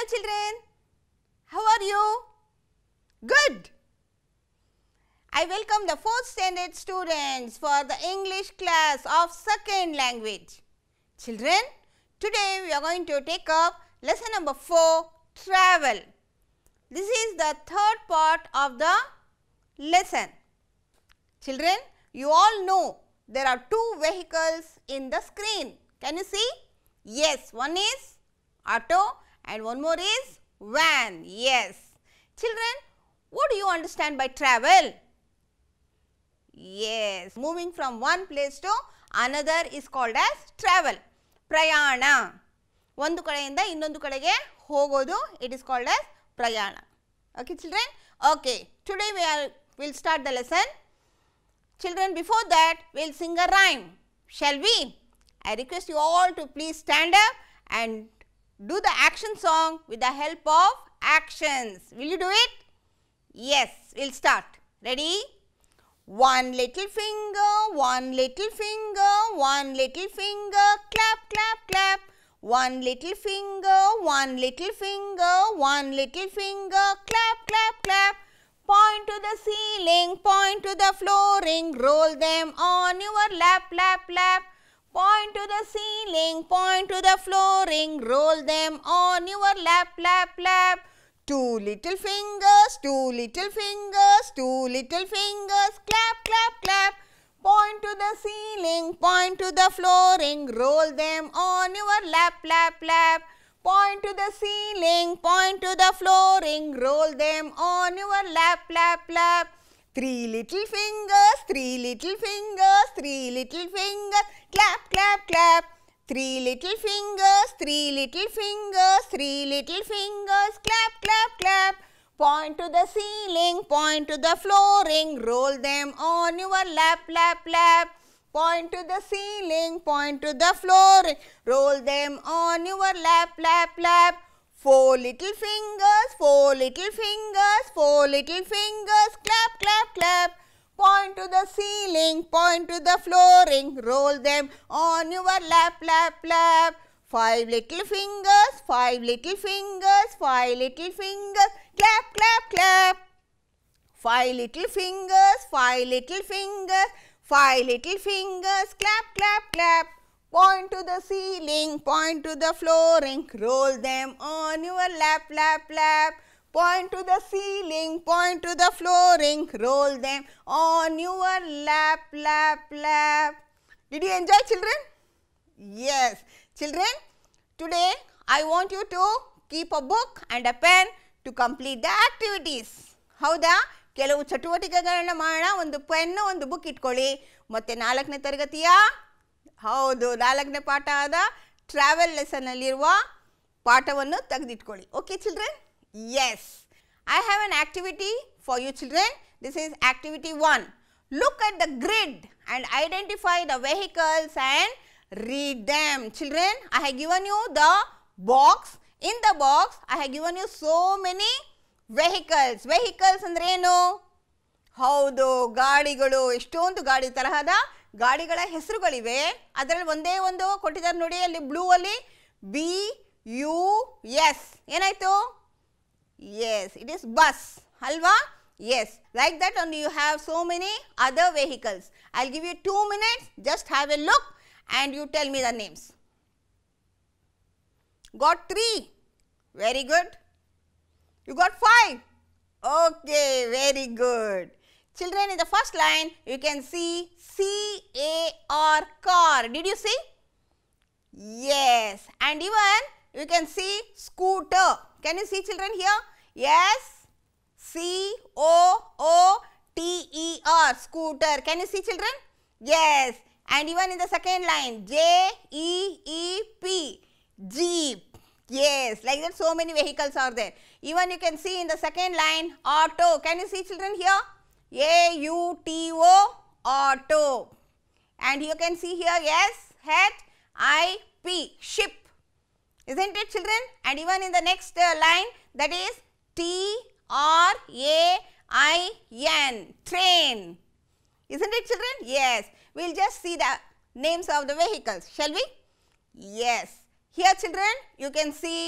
Hello children, how are you? Good. I welcome the 4th standard students for the English class of second language. Children, today we are going to take up lesson number 4, travel. This is the third part of the lesson. Children, you all know there are two vehicles in the screen. Can you see? Yes, one is auto and one more is van. Yes. Children, what do you understand by travel? Yes, moving from one place to another is called as travel. ಪ್ರಯಾಣ. ಒಂದು ಕಡೆಯಿಂದ ಇನ್ನೊಂದು ಕಡೆಗೆ ಹೋಗೋದು, it is called as ಪ್ರಯಾಣ. Okay children? Okay, today we'll start the lesson. Children, before that we'll sing a rhyme. Shall we? I request you all to please stand up and do the action song with the help of actions. Will you do it? Yes, we'll start. Ready? One little finger, one little finger, one little finger, clap, clap, clap. One little finger, one little finger, one little finger, clap, clap, clap. Point to the ceiling, point to the flooring, roll them on your lap, lap, lap. Point to the ceiling, point to the flooring, roll them on your lap, lap, lap. Two little fingers, two little fingers, two little fingers, clap, clap, clap. Point to the ceiling, point to the flooring, roll them on your lap, lap, lap. Point to the ceiling, point to the flooring, roll them on your lap, lap, lap. Three little fingers, three little fingers, three little fingers, clap, clap, clap. Three little fingers, three little fingers, three little fingers, clap, clap, clap. Point to the ceiling, point to the flooring, roll them on your lap, lap, lap. Point to the ceiling, point to the flooring, roll them on your lap, lap, lap. Four little fingers, four little fingers, four little fingers, clap, clap, clap. Point to the ceiling, point to the flooring, roll them on your lap, lap, lap. Five little fingers, five little fingers, five little fingers, clap, clap, clap. Five little fingers, five little fingers, five little fingers, clap, clap, clap. Point to the ceiling, point to the flooring, roll them on your lap, lap, lap. Point to the ceiling, point to the flooring, roll them on your lap, lap, lap. Did you enjoy, children? Yes. Children, today I want you to keep a book and a pen to complete the activities. ಹೌದಾ? ಕೆಲವು ಚಟುವಟಿಕೆಗಳನ್ನು ಮಾಡೋಣ. ಒಂದು pen ಒಂದು book ಇಟ್ಕೊಳ್ಳಿ. ಮತ್ತೆ 4ನೇ ತರಗತಿಯ ಹೌದು 4ನೇ ಪಾಠ ಆದ ಟ್ರಾವೆಲ್ ಲೆಸನ್ ಅಲ್ಲಿರುವ ಪಾಠವನ್ನು ತೆಗೆದಿಟ್ಕೊಳ್ಳಿ. Okay children? Yes. I have an activity for you children. This is activity 1. Look at the grid and identify the vehicles and read them. Children, I have given you the box. In the box, I have given you so many vehicles. Vehicles ಅಂದ್ರೆ ಏನು? ಹೌದು ಗಾಡಿಗಳು. ಎಷ್ಟೊಂದು ಗಾಡಿ ತರಹದ ಗಾಡಿಗಳ ಹೆಸರುಗಳಿವೆ. ಅದರಲ್ಲಿ ಒಂದೇ ಒಂದು ಕೊಟ್ಟಿದ್ದಾರೆ ನೋಡಿ, ಅಲ್ಲಿ ಬ್ಲೂ ಅಲ್ಲಿ BUS ಏನಾಯ್ತು? Yes, it is bus. Halva? Yes, like that only you have so many other vehicles. I'll give you 2 minutes, just have a look and you tell me the names. Got 3? Very good. You got 5? Okay, very good. Children, in the first line, you can see CAR, car. Did you see? Yes, and even you can see scooter. Can you see children here? Yes, COOTER, scooter. Can you see children? Yes, and even in the second line, JEEP, jeep. Yes, like that so many vehicles are there. Even you can see in the second line, auto. Can you see children here? AUTO, auto. And you can see here, yes, HIP, ship. Isn't it children? And even in the next line, that is TRAIN, train. Isn't it children? Yes. We will just see the names of the vehicles, shall we? Yes. Here children, you can see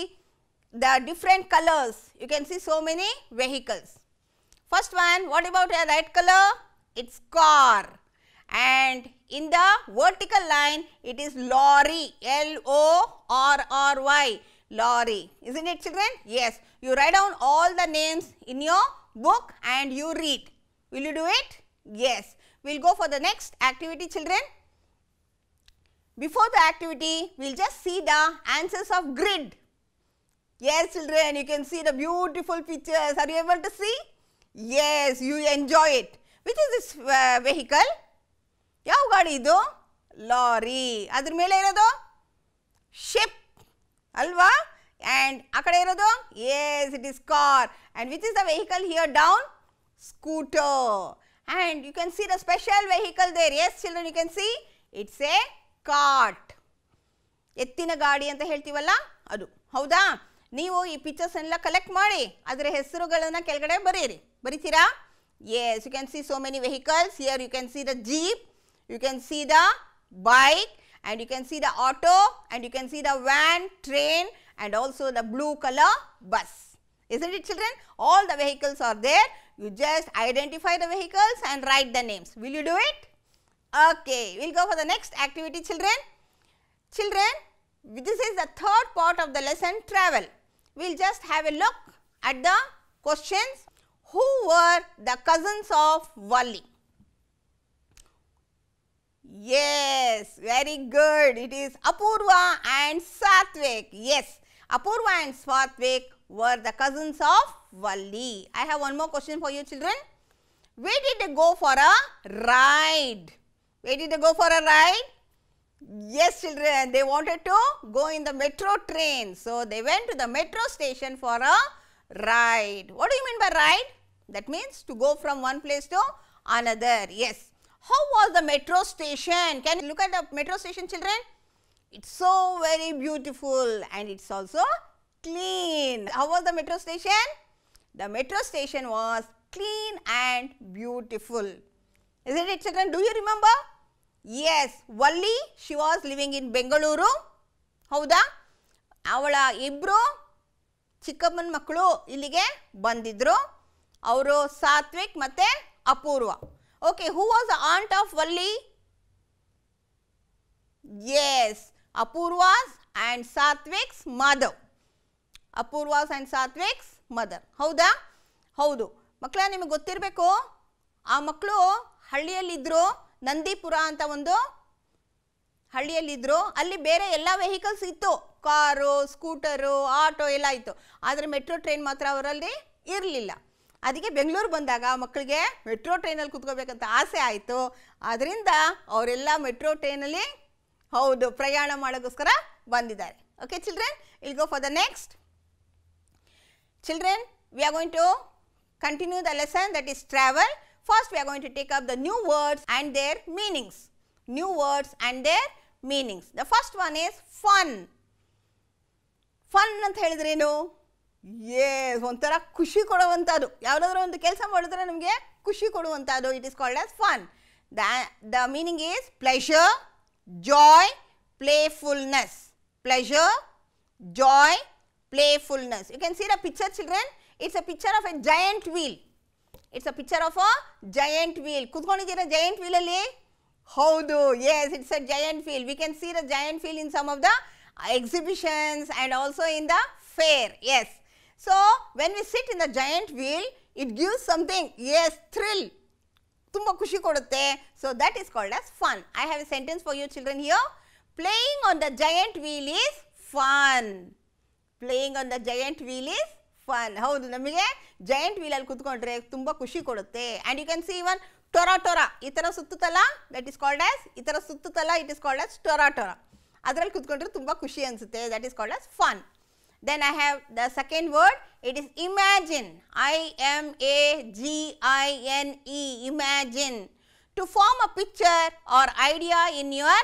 the different colors. You can see so many vehicles. First one, what about a red color? It's car. And in the vertical line, it is lorry, L-O-R-R-Y, lorry. Isn't it, children? Yes. You write down all the names in your book and you read. Will you do it? Yes. We'll go for the next activity, children. Before the activity, we'll just see the answers of grid. Yes, children, you can see the beautiful pictures. Are you able to see? Yes, you enjoy it. Which is this vehicle? ಯಾವ ಗಾಡಿ ಇದು? Lorry. ಅದ್ರ ಮೇಲೆ ಇರೋದು ship ಅಲ್ವಾ? And ಆ ಕಡೆ ಇರೋದು? Yes, it is car. And which is the vehicle here down? Scooter. And you can see the special vehicle there. Yes, children, you can see. It's a cart. ಎತ್ತಿನ ಗಾಡಿ ಅಂತ ಹೇಳ್ತೀವಲ್ಲ ಅದು. ಹೌದಾ? ನೀವು ಈ ಪಿಕ್ಚರ್ಸ್ ಎಲ್ಲ ಕಲೆಕ್ಟ್ ಮಾಡಿ ಅದರ ಹೆಸರುಗಳನ್ನು ಕೆಳಗಡೆ ಬರೆಯಿರಿ. ಬರೀತೀರಾ? Yes, you can see so many vehicles. Here you can see the jeep, you can see the bike, and you can see the auto, and you can see the van, train, and also the blue color bus. Isn't it, children? All the vehicles are there. You just identify the vehicles and write the names. Will you do it? Okay, we'll go for the next activity, children. Children, this is the third part of the lesson, travel. We'll just have a look at the questions. Who were the cousins of Valli? Yes, very good. It is Apurva and Satvik. Yes, Apurva and Satvik were the cousins of Valli. I have one more question for you, children. Where did they go for a ride? Where did they go for a ride? Yes, children, they wanted to go in the metro train. So, they went to the metro station for a ride. What do you mean by ride? That means to go from one place to another. Yes. How was the metro station? Can you look at the metro station, children? It's so very beautiful and it's also clean. How was the metro station? The metro station was clean and beautiful. Isn't it, children? Do you remember? Yes, Valli, she was living in Bengaluru. ಹೌದಾ? ಅವಳ ಇಬ್ಬರು ಚಿಕ್ಕಮ್ಮನ ಮಕ್ಕಳು ಇಲ್ಲಿಗೆ ಬಂದಿದ್ರು. ಅವರು ಸಾತ್ವಿಕ್ ಮತ್ತು ಅಪೂರ್ವ. Okay, who was the aunt of Valli? Yes, Apurva's and Satvik's mother. Apurva's and Satvik's mother. ಹೌದಾ? ಹೌದು. ಮಕ್ಕಳ ನಿಮಗೆ ಗೊತ್ತಿರಬೇಕು, ಆ ಮಕ್ಕಳು ಹಳ್ಳಿಯಲ್ಲಿದ್ದರು. ನಂದಿಪುರ ಅಂತ ಒಂದು ಹಳ್ಳಿಯಲ್ಲಿದ್ದರು. ಅಲ್ಲಿ ಬೇರೆ ಎಲ್ಲ ವೆಹಿಕಲ್ಸ್ ಇತ್ತು, ಕಾರು, ಸ್ಕೂಟರು, ಆಟೋ ಎಲ್ಲ ಇತ್ತು. ಆದರೆ ಮೆಟ್ರೋ ಟ್ರೈನ್ ಮಾತ್ರ ಅವರಲ್ಲಿ ಇರಲಿಲ್ಲ. ಅದಕ್ಕೆ ಬೆಂಗಳೂರು ಬಂದಾಗ ಮಕ್ಕಳಿಗೆ ಮೆಟ್ರೋ ಟ್ರೈನಲ್ಲಿ ಕೂತ್ಕೋಬೇಕಂತ ಆಸೆ ಆಯಿತು. ಆದ್ದರಿಂದ ಅವರೆಲ್ಲ ಮೆಟ್ರೋ ಟ್ರೈನಲ್ಲಿ ಹೌದು ಪ್ರಯಾಣ ಮಾಡೋಕ್ಕೋಸ್ಕರ ಬಂದಿದ್ದಾರೆ. Okay children, will go for the next. Children, we are going to continue the lesson, that is travel. First, we are going to take up the new words and their meanings. New words and their meanings. The first one is fun. Fun ಅಂತ ಹೇಳಿದ್ರೇನು? Yes, ಒಂಥರ ಖುಷಿ ಕೊಡುವಂಥದ್ದು. ಯಾವುದಾದ್ರೂ ಒಂದು ಕೆಲಸ ಮಾಡಿದ್ರೆ ನಮಗೆ ಖುಷಿ ಕೊಡುವಂಥದ್ದು. It is called as fun. The meaning is pleasure, joy, playfulness. Pleasure, joy, playfulness. You can see the picture, children. It's a picture of a giant wheel. It's a picture of a giant wheel. ಕೂತ್ಕೊಂಡಿದ್ದೀರಾ giant wheel ಅಲ್ಲಿ? ಹೌದು. Yes, it's a giant wheel. We can see the giant wheel in some of the exhibitions and also in the fair. Yes. So, when we sit in the giant wheel, it gives something, yes, thrill. ತುಂಬ ಖುಷಿ ಕೊಡುತ್ತೆ. So, that is called as fun. I have a sentence for you children here. Playing on the giant wheel is fun. Playing on the giant wheel is fun. ಹೌದು, ನಮಗೆ giant wheel ಅಲ್ಲಿ ಕೂತ್ಕೊಂಡ್ರೆ ತುಂಬ ಖುಷಿ ಕೊಡುತ್ತೆ. And you can see even ಟೊರಾ ಈ ಥರ ಸುತ್ತುತ್ತಲ್ಲ, that is called as, ಈ ಥರ ಸುತ್ತುತ್ತಲ್ಲ, it is called as ಟೊರಾ. ಅದರಲ್ಲಿ ಕೂತ್ಕೊಂಡ್ರೆ ತುಂಬ ಖುಷಿ ಅನಿಸುತ್ತೆ. That is called as fun. Then I have the second word, it is imagine. I-M-A-G-I-N-E, imagine. To form a picture or idea in your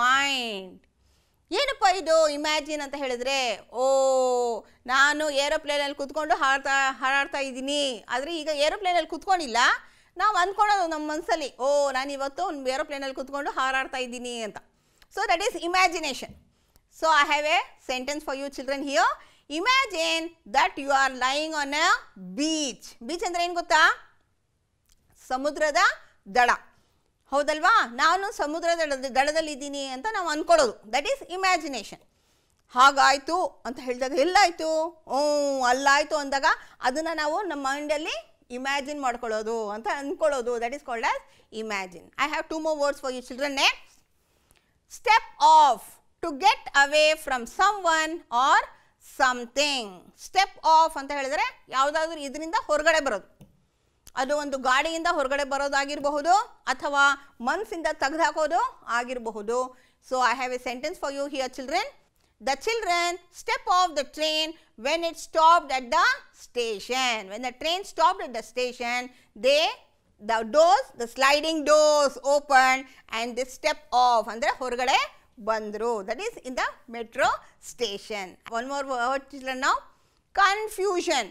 mind. ಏನಪ್ಪ ಇದು imagine ಅಂತ ಹೇಳಿದ್ರೆ, ಓ ನಾನು ಏರೋಪ್ಲೇನಲ್ಲಿ ಕೂತ್ಕೊಂಡು ಹಾರಾಡ್ತಾ ಇದ್ದೀನಿ. ಆದರೆ ಈಗ ಏರೋಪ್ಲೇನಲ್ಲಿ ಕೂತ್ಕೊಂಡಿಲ್ಲ, ನಾವು ಅಂದ್ಕೊಳ್ಳೋದು ನಮ್ಮ ಮನಸ್ಸಲ್ಲಿ, ಓ ನಾನು ಇವತ್ತು ಏರೋಪ್ಲೇನಲ್ಲಿ ಕೂತ್ಕೊಂಡು ಹಾರಾಡ್ತಾ ಇದ್ದೀನಿ ಅಂತ. So that is imagination. So I have a sentence for you children here. Imagine that you are lying on a beach. Beach ಅಂದ್ರೆ ಏನು ಗೊತ್ತಾ? ಸಮುದ್ರದ ದಡ. ಹೌದಲ್ವಾ? ನಾನು ಸಮುದ್ರದ ದಡದಲ್ಲಿ ಇದ್ದೀನಿ ಅಂತ ನಾವು ಅಂದ್ಕೊಳ್ಳೋದು. That is imagination. ಹಾಗಾಯಿತು ಅಂತ ಹೇಳಿದಾಗ ಎಲ್ಲಾಯಿತು? ಅಲ್ಲಾಯಿತು ಅಂದಾಗ ಅದನ್ನು ನಾವು ನಮ್ಮ ಮೈಂಡಲ್ಲಿ ಇಮ್ಯಾಜಿನ್ ಮಾಡ್ಕೊಳ್ಳೋದು ಅಂತ ಅಂದ್ಕೊಳ್ಳೋದು. That is called as imagine. I have 2 more words for you children. Next, step off, to get away from someone or something. Step of ಅಂತ ಹೇಳಿದರೆ ಯಾವುದಾದ್ರೂ ಇದರಿಂದ ಹೊರಗಡೆ ಬರೋದು. ಅದು ಒಂದು ಗಾಡಿಯಿಂದ ಹೊರಗಡೆ ಬರೋದಾಗಿರಬಹುದು ಅಥವಾ ಮನಸ್ಸಿಂದ ತೆಗೆದುಹಾಕೋದು ಆಗಿರಬಹುದು. So I have a sentence for you here children. The children step off the train when it stopped at the station. When the train stopped at the station, the sliding doors opened and they step off. Andre horgade bandru. That is in the metro station. One more word children now. Confusion.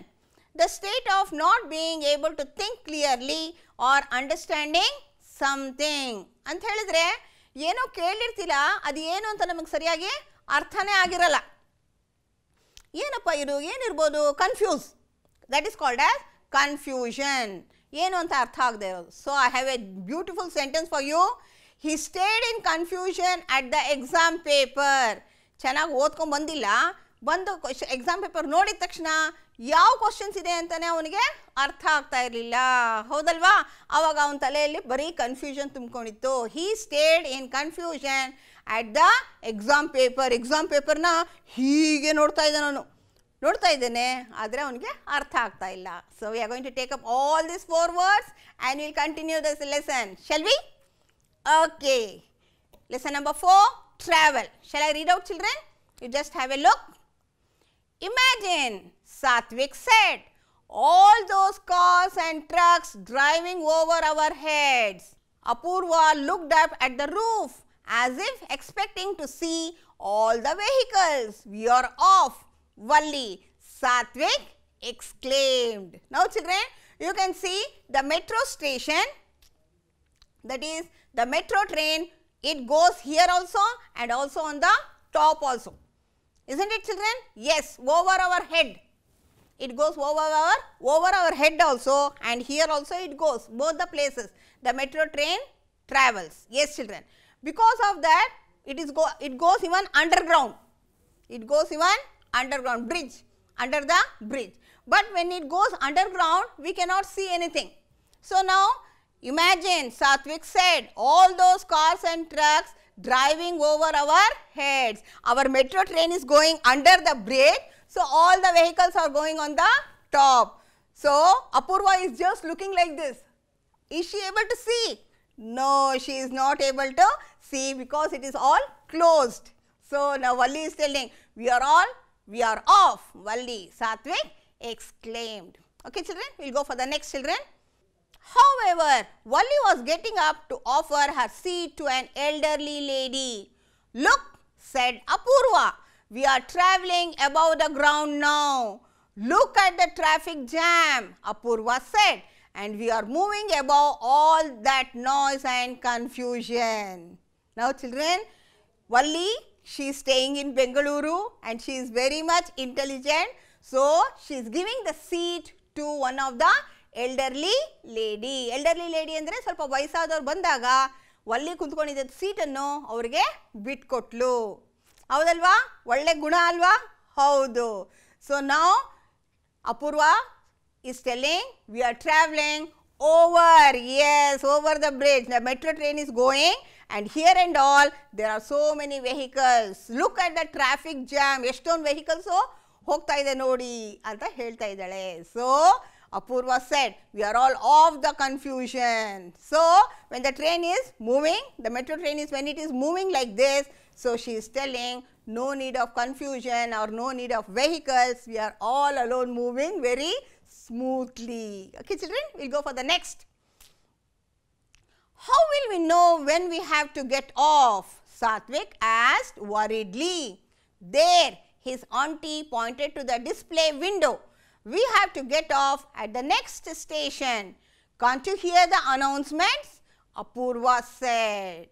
The state of not being able to think clearly or understanding something. ಅಂತ ಹೇಳಿದ್ರೆ ಏನೋ ಕೇಳಿರ್ತಿಲ್ಲ, ಅದು ಏನು ಅಂತ ನಮಗೆ ಸರಿಯಾಗಿ ಅರ್ಥನೇ ಆಗಿರಲ್ಲ. ಏನಪ್ಪ ಇದು, ಏನಿರ್ಬೋದು? Confuse. That is called as confusion. ಏನು ಅಂತ ಅರ್ಥ ಆಗದೆ ಇರೋದು. So I have a beautiful sentence for you. He stayed in confusion at the exam paper. ಚೆನ್ನಾಗಿ ಓದ್ಕೊಂಡು ಬಂದಿಲ್ಲ, ಬಂದು ಎಕ್ಸಾಮ್ ಪೇಪರ್ ನೋಡಿದ ತಕ್ಷಣ ಯಾವ ಕ್ವಶನ್ಸ್ ಇದೆ ಅಂತಲೇ ಅವನಿಗೆ ಅರ್ಥ ಆಗ್ತಾ ಇರಲಿಲ್ಲ. ಹೌದಲ್ವಾ? ಆವಾಗ ಅವನ ತಲೆಯಲ್ಲಿ ಬರೀ ಕನ್ಫ್ಯೂಷನ್ ತುಂಬಿಕೊಂಡಿತ್ತು. He stayed in confusion at the exam paper. Exam ಪೇಪರ್ನ ಹೀಗೆ ನೋಡ್ತಾ ಇದ್ದೇನೆ, ಆದರೆ ಅವನಿಗೆ ಅರ್ಥ ಆಗ್ತಾ ಇಲ್ಲ. So we are going to take up all this 4 words and we'll continue this lesson. Shall we? Okay. Lesson number 4, travel. Shall I read out children? You just have a look. Imagine, Satvik said, all those cars and trucks driving over our heads. Apurva looked up at the roof as if expecting to see all the vehicles. We are off, Valli, Satvik exclaimed. Now children, you can see the metro station, that is the metro train. It goes here also and also on the top also. Isn't it children? Yes, over our head. It goes over our head also, and here also it goes, both the places. The metro train travels. Yes children. Because of that, it goes even underground. It goes even underground, bridge, under the bridge. But when it goes underground, we cannot see anything. So now imagine, Satvik said, all those cars and trucks driving over our heads. Our metro train is going under the bridge, so all the vehicles are going on the top. So Apurva is just looking like this. Is she able to see? No, she is not able to see because it is all closed. So now Valli is telling, we are off, Valli, Satvik exclaimed. Okay children, we will go for the next children. However, Valli was getting up to offer her seat to an elderly lady. Look, said Apurva, we are travelling above the ground now. Look at the traffic jam, Apurva said, and we are moving above all that noise and confusion. Now children, Valli, she is staying in Bengaluru and she is very much intelligent. So she is giving the seat to one of the elderly lady. Elderly lady ಅಂದರೆ ಸ್ವಲ್ಪ ವಯಸ್ಸಾದವ್ರು ಬಂದಾಗ ವಲ್ಲಿ ಕುಂತ್ಕೊಂಡಿದ್ದ ಸೀಟನ್ನು ಅವ್ರಿಗೆ ಬಿಟ್ಕೊಟ್ಲು. ಹೌದಲ್ವಾ? ಒಳ್ಳೆ ಗುಣ ಅಲ್ವಾ? ಹೌದು. ಸೊ ನಾವು Apurva is telling, we are traveling over, yes, over the bridge. The metro train is going and here and all there are so many vehicles. Look at the traffic jam. ಎಷ್ಟೊಂದು vehicles ಹೋಗ್ತಾ ಇದೆ ನೋಡಿ ಅಂತ ಹೇಳ್ತಾ ಇದ್ದಾಳೆ. So Apurva said, we are all off the confusion. So when the train is moving, the metro train is, when it is moving like this, so she is telling, no need of confusion or no need of vehicles. We are all alone moving very smoothly. Okay children, we will go for the next. How will we know when we have to get off? Satvik asked worriedly. There, his auntie pointed to the display window. We have to get off at the next station. Can't you hear the announcements? Apurva said.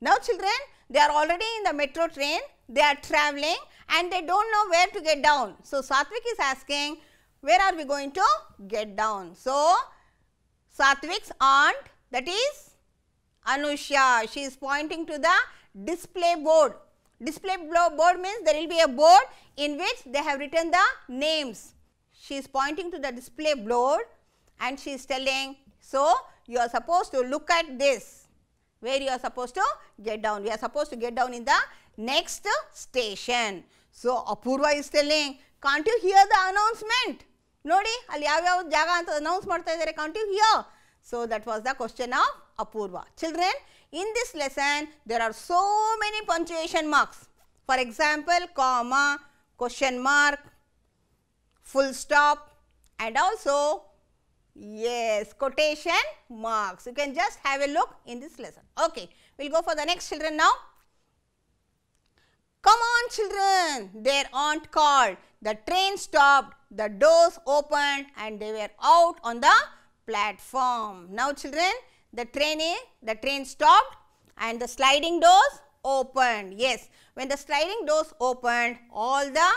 Now children, they are already in the metro train they are traveling and they don't know where to get down. So, Satvik is asking, where are we going to get down? So, Satvik's aunt, that is Anusha, she is pointing to the display board. Display board means there will be a board in which they have written the names. She is pointing to the display board and she is telling, so you are supposed to look at this, where you are supposed to get down. We are supposed to get down in the next station. So, Apurva is telling, can't you hear the announcement? Nodi, alli yav jaga anta announce marta idare, can't you hear? So, that was the question of Apurva. Children, in this lesson, there are so many punctuation marks. For example, comma, question mark, full stop, and also, yes, quotation marks. You can just have a look in this lesson. Okay, we will go for the next children now. Come on children, their aunt called. The train stopped, the doors opened and they were out on the platform. Now children, the train stopped and the sliding doors opened. Yes, when the sliding doors opened, all the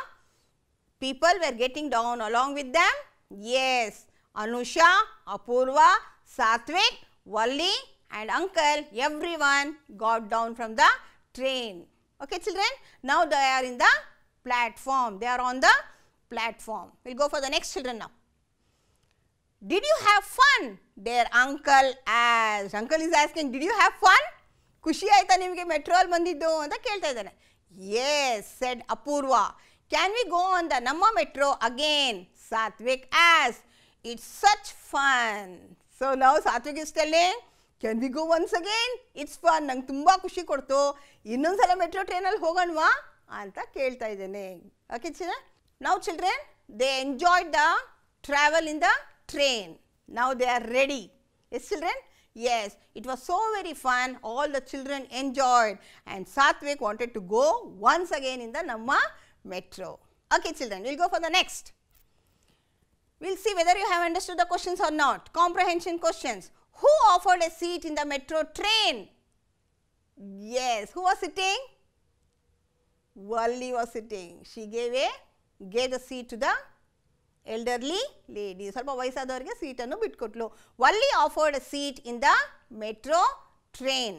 people were getting down along with them. Yes, Anusha, Apurva, Satvik, Valli and uncle, everyone got down from the train. Okay children, now they are in the platform, they are on the platform. We will go for the next children now. Did you have fun? Their uncle asked. Uncle is asking, did you have fun? Kushi aita nimge metro al bandiddu anta kelta idane. Yes, said Apurva. Can we go on the Namma metro again? Satvik asked. It's such fun. So now Satvik is telling, can we go once again? It's fun. Nange tumba kushi kodtu. Innondsala metro train alli hoganwa anta kelta idane. Okay children? Now children, they enjoyed the travel in the train. Now they are ready. Yes children? Yes, it was so very fun. All the children enjoyed and Satvik wanted to go once again in the Namma metro. Okay children, we will go for the next. We will see whether you have understood the questions or not. Comprehension questions. Who offered a seat in the metro train? Yes, who was sitting? Valli was sitting. She gave the seat to the elderly lady. ಸ್ವಲ್ಪ ವಯಸ್ಸಾದವರಿಗೆ ಸೀಟನ್ನು ಬಿಟ್ಕೊಟ್ಲು. Valli offered a seat in the metro train.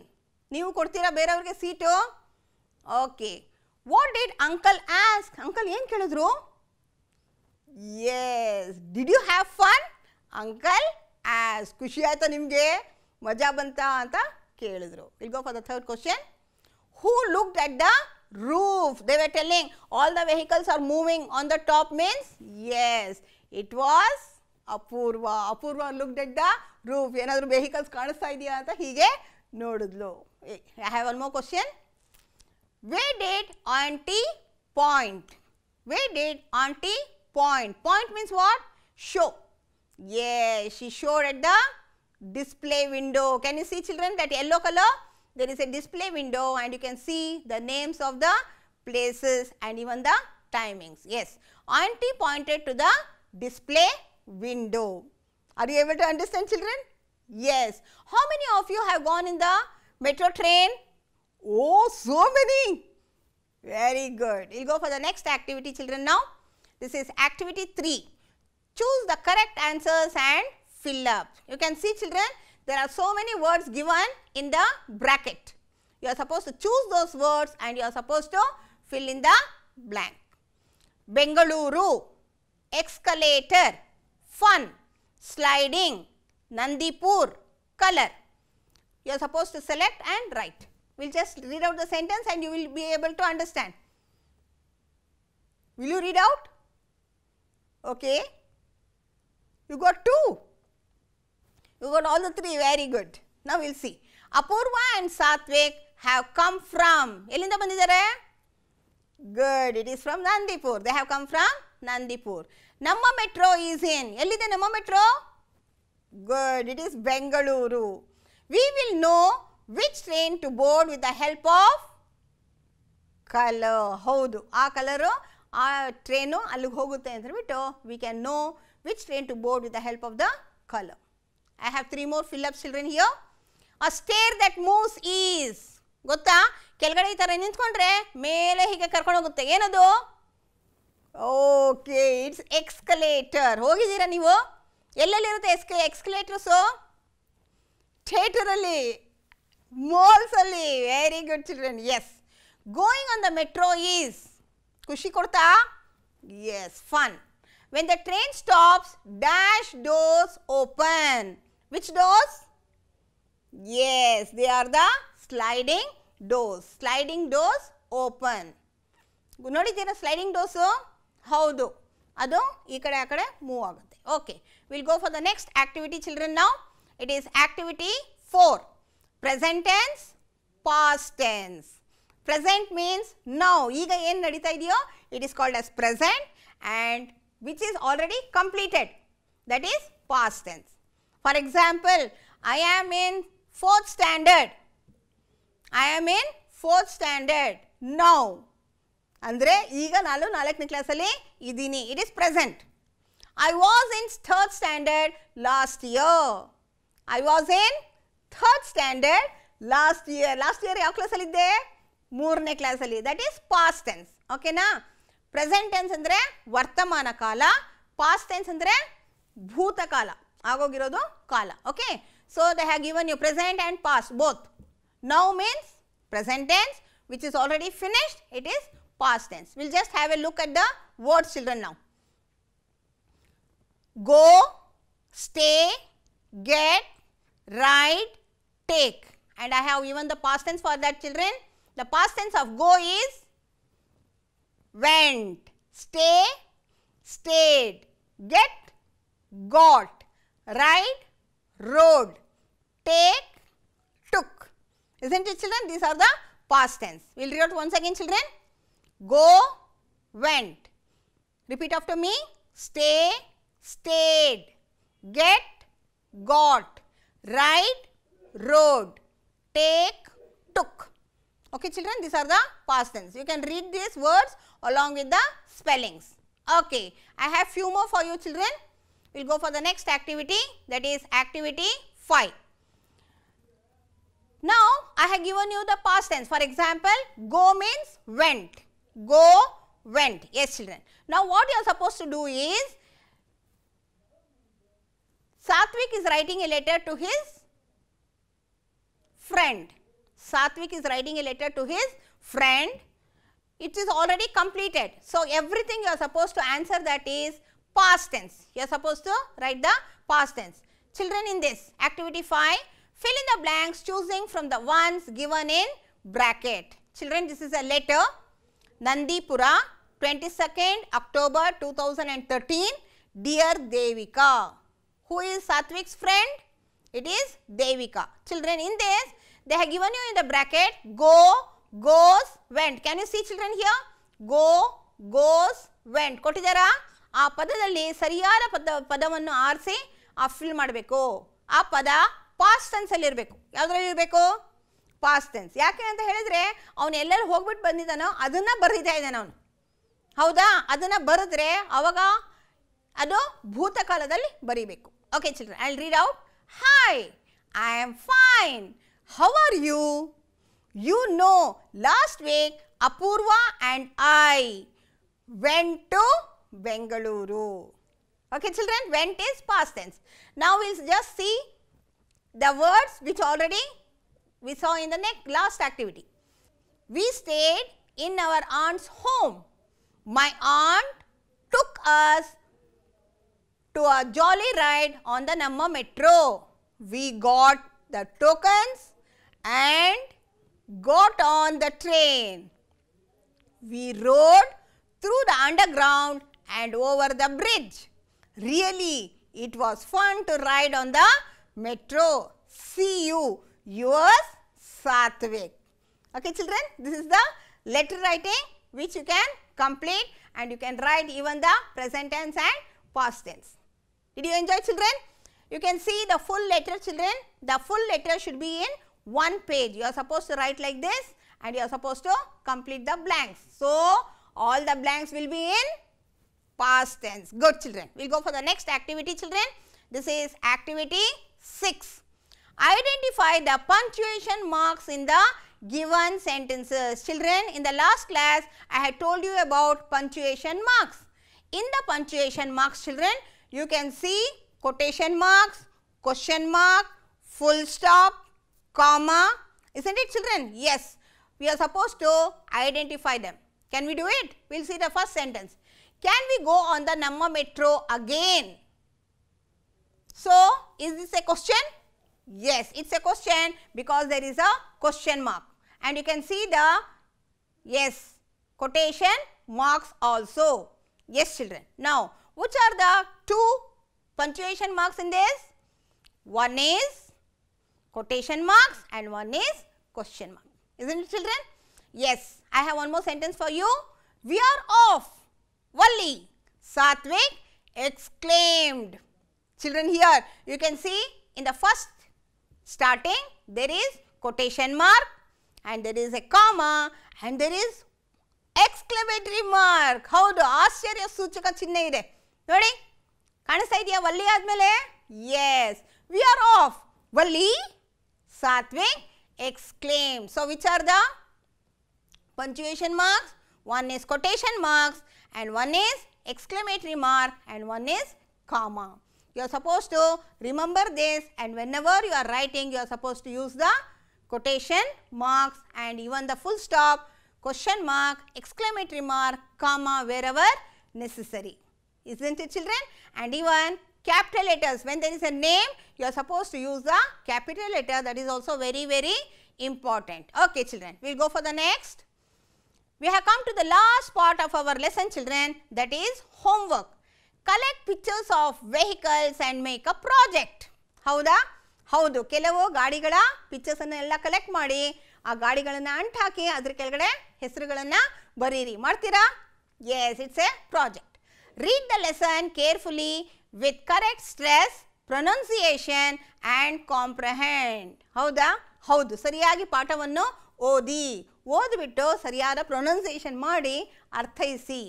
ನೀವು ಕೊಡ್ತೀರಾ ಬೇರೆಯವರಿಗೆ seat? Okay. What did uncle ask? Uncle ಏನು ಕೇಳಿದ್ರು? Yes. Did you have fun? Uncle asked. ಖುಷಿ ಆಯ್ತಾ ನಿಮಗೆ? ಮಜಾ ಬಂತಾ ಅಂತ ಕೇಳಿದ್ರು. We'll go for the third question. Who looked at the roof? They were telling all the vehicles are moving on the top means? Yes, it was Apurva. Apurva looked at the roof. Yenadru vehicles ಕಾಣಿಸ್ತಾ ಇದೆಯಾ ಅಂತ ಹೀಗೆ ನೋಡಿದ್ಲು. I have one more question. Where did auntie point? Where did auntie point? Point means what? Show. Yes, she showed at the display window. Can you see children that yellow color? There is a display window and you can see the names of the places and even the timings. Yes, auntie pointed to the display window. Are you able to understand children? Yes. How many of you have gone in the metro train? Oh, so many. Very good. We will go for the next activity children now. This is activity 3. Choose the correct answers and fill up. You can see children, there are so many words given in the bracket. You are supposed to choose those words and you are supposed to fill in the blank. Bengaluru, escalator, fun, sliding, Nandipur, color. You are supposed to select and write. We will just read out the sentence and you will be able to understand. Will you read out? Okay. You got 2. You got all the 3, very good. Now we will see. Apurva and Satvik have come from, Elinda bandidare? Good, it is from Nandipur. They have come from Nandipur. Namma metro is in, Ellide Namma metro? Good, it is Bengaluru. We will know which train to board with the help of color. Houdu, ಆ colour ಆ train ಅಲ್ಲಿಗೆ ಹೋಗುತ್ತೆ ಅಂತ ಹೇಳ್ಬಿಟ್ಟು we can know which train to board with the help of the color. I have 3 more fill-ups children here. A stair that moves is, ಗೊತ್ತಾ? ಕೆಳಗಡೆ ಈ ಥರ ನಿಂತ್ಕೊಂಡ್ರೆ ಮೇಲೆ ಹೀಗೆ ಕರ್ಕೊಂಡು ಹೋಗುತ್ತೆ. ಏನದು? Okay, it's escalator. ಹೋಗಿದ್ದೀರಾ ನೀವು? ಎಲ್ಲೆಲ್ಲಿರುತ್ತೆ ಎಕ್ಸ್ಕಲೇಟರ್ಸು? ಥಿಯೇಟರಲ್ಲಿ, ಮಾಲ್ಸಲ್ಲಿ. Very good children. Yes. Going on the metro is ಖುಷಿ ಕೊಡ್ತಾ? Yes, fun. When the train stops, dash doors open. Which doors? Yes, they are the sliding doors. Sliding doors open. ನೋಡಿದ್ದೀರಾ sliding doors? ಹೌದು, ಅದು ಈ ಕಡೆ ಆ ಕಡೆ move ಆಗುತ್ತೆ. Okay, will go for the next activity children. Now it is activity 4. Present tense, past tense. Present means now. ಈಗ ಏನು ನಡೀತಾ ಇದೆಯೋ it is called as present, and which is already completed, that is past tense. For example, I am in 4th standard. I am in 4th standard now. ಅಂದರೆ ಈಗ ನಾನು 4ನೇ ಕ್ಲಾಸಲ್ಲಿ ಇದ್ದೀನಿ. It is present. I was in 3rd standard last year. I was in 3rd standard last year. Last year ಯಾವ ಕ್ಲಾಸಲ್ಲಿದ್ದೆ? 3ನೇ ಕ್ಲಾಸಲ್ಲಿ. That is past tense. ಓಕೆನಾ? ಪ್ರೆಸೆಂಟ್ ಟೆನ್ಸ್ ಅಂದರೆ ವರ್ತಮಾನ ಕಾಲ, ಪಾಸ್ಟ್ ಟೆನ್ಸ್ ಅಂದರೆ ಭೂತಕಾಲ, ಆಗೋಗಿರೋದು ಕಾಲ. Okay, so they have given you present and past both. Now means present tense which is already finished, it is past tense. Will just have a look at the words children now. Go, stay, get, ride, take. And I have given the past tense for that children. The past tense of go is went, stay, stayed, get, got, ride, rode, take, took. Isn't it children? These are the past tense. We will read out once again children. Go, went. Repeat after me. Stay, stayed, get, got, ride, rode, take, took. Okay children, these are the past tense. You can read these words along with the spellings. Okay, I have few more for you children. We'll go for the next activity, that is activity 5. Now I have given you the past tense. For example, go means went. Go, went. Yes children. Now what you are supposed to do is, Satvik is writing a letter to his friend. Satvik is writing a letter to his friend. It is already completed. So everything you are supposed to answer that is past tense. You are supposed to write the past tense. Children, in this activity 5, fill in the blanks choosing from the ones given in bracket. Children, this is a letter. Nandipura, 22nd October 2013. Dear Devika. Who is Satvik's friend? It is Devika. Children, in this they have given you in the bracket go, goes, went. Can you see children here? Go, goes, went. ಕೊಟ್ಟಿದ್ದಾರಾ? ಆ ಪದದಲ್ಲಿ ಸರಿಯಾದ ಪದವನ್ನು ಆರಿಸಿ fill ಮಾಡಬೇಕು. ಆ ಪದ past tense ಅಲ್ಲಿ ಇರಬೇಕು. ಯಾವುದರಲ್ಲಿ ಇರಬೇಕು? Past tense. ಯಾಕೆ ಅಂತ ಹೇಳಿದ್ರೆ ಅವನು ಎಲ್ಲೆಲ್ಲಿ ಹೋಗ್ಬಿಟ್ಟು ಬಂದಿದ್ದಾನೋ ಅದನ್ನ ಬರೆದಿದ್ದ ಇದ್ದಾನೆ ಅವನು. ಹೌದಾ? ಅದನ್ನ ಬರೆದ್ರೆ ಅವಾಗ ಅದು ಭೂತಕಾಲದಲ್ಲಿ ಬರೀಬೇಕು. Okay children, I will read out. Hi, I am fine. How are you? You know, last week Apurva and I went to Bengaluru. Okay children, went is past tense. Now we will just see the words which already we saw in the last activity. We stayed in our aunt's home. My aunt took us to a jolly ride on the Namma metro. We got the tokens and got on the train. We rode through the underground and over the bridge. Really, it was fun to ride on the metro. See you, yours Satvik. Okay children, this is the letter writing which you can complete, and you can write even the present tense and past tense. Did you enjoy children? You can see the full letter children. The full letter should be in one page. You are supposed to write like this and you are supposed to complete the blanks. So all the blanks will be in past tense. Good children. We will go for the next activity children. This is activity 6. Identify the punctuation marks in the given sentences. Children, in the last class, I had told you about punctuation marks. In the punctuation marks, children, you can see quotation marks, question mark, full stop, comma. Isn't it, children? Yes. We are supposed to identify them. Can we do it? We will see the first sentence. Can we go on the Namma Metro again? So, is this a question? Yes, it's a question because there is a question mark. And you can see the, yes, quotation marks also. Yes, children. Now, which are the two punctuation marks in this? One is quotation marks and one is question mark. Isn't it, children? Yes. I have one more sentence for you. We are off. Valli. Satvik exclaimed. Children, here you can see in the first starting there is quotation mark and there is a comma and there is exclamatory mark. Haudu ಆಶ್ಚರ್ಯ ಸೂಚಕ ಚಿಹ್ನೆ ಇದೆ ನೋಡಿ ಕಾಣಿಸ್ತಾ ಇದೆಯಾ ವಲ್ಲಿ ಆದ್ಮೇಲೆ yes we are off Valli Satvik exclaimed. So which are the punctuation marks? One is quotation marks and one is exclamatory mark and one is comma. You are supposed to remember this, and whenever you are writing you are supposed to use the quotation marks and even the full stop, question mark, exclamatory mark, comma wherever necessary. Isn't it, children? And even capital letters, when there is a name you are supposed to use the capital letter. That is also very, very important. Okay, children, we will go for the next. We have come to the last part of our lesson, children, that is homework. Collect pictures of vehicles and make a project. ಹೌದಾ? ಹೌದು, ಕೆಲವು ಗಾಡಿಗಳ pictures ಅನ್ನು ಎಲ್ಲ collect ಮಾಡಿ ಆ ಗಾಡಿಗಳನ್ನ ಅಂಟು ಹಾಕಿ ಅದರ ಕೆಳಗಡೆ ಹೆಸರುಗಳನ್ನ ಬರೀರಿ. ಮಾಡ್ತೀರಾ? Yes, it's a project. Read the lesson carefully with correct stress, pronunciation and comprehend. ಹೌದಾ? ಹೌದು, ಸರಿಯಾಗಿ ಪಾಠವನ್ನು ಓದಿ, ಓದಿಬಿಟ್ಟು ಸರಿಯಾದ ಪ್ರೊನೌನ್ಸಿಯೇಷನ್ ಮಾಡಿ ಅರ್ಥೈಸಿ.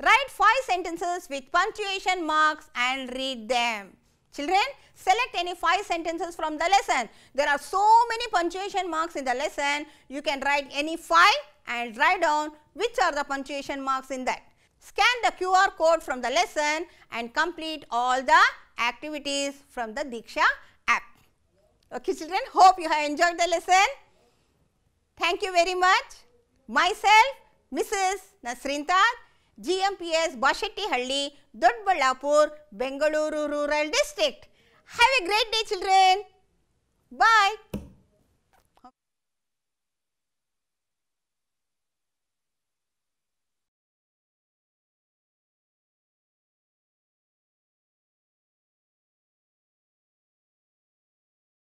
Write 5 sentences with punctuation marks and read them. Children, select any 5 sentences from the lesson. There are so many punctuation marks in the lesson. You can write any 5 and write down which are the punctuation marks in that. Scan the QR code from the lesson and complete all the activities from the Diksha app. Okay, children, hope you have enjoyed the lesson. Thank you very much. Myself, Mrs. Nasreen Tad, GMPS Bashettihalli, Doddaballapur, Bengaluru Rural District. Have a great day, children. Bye.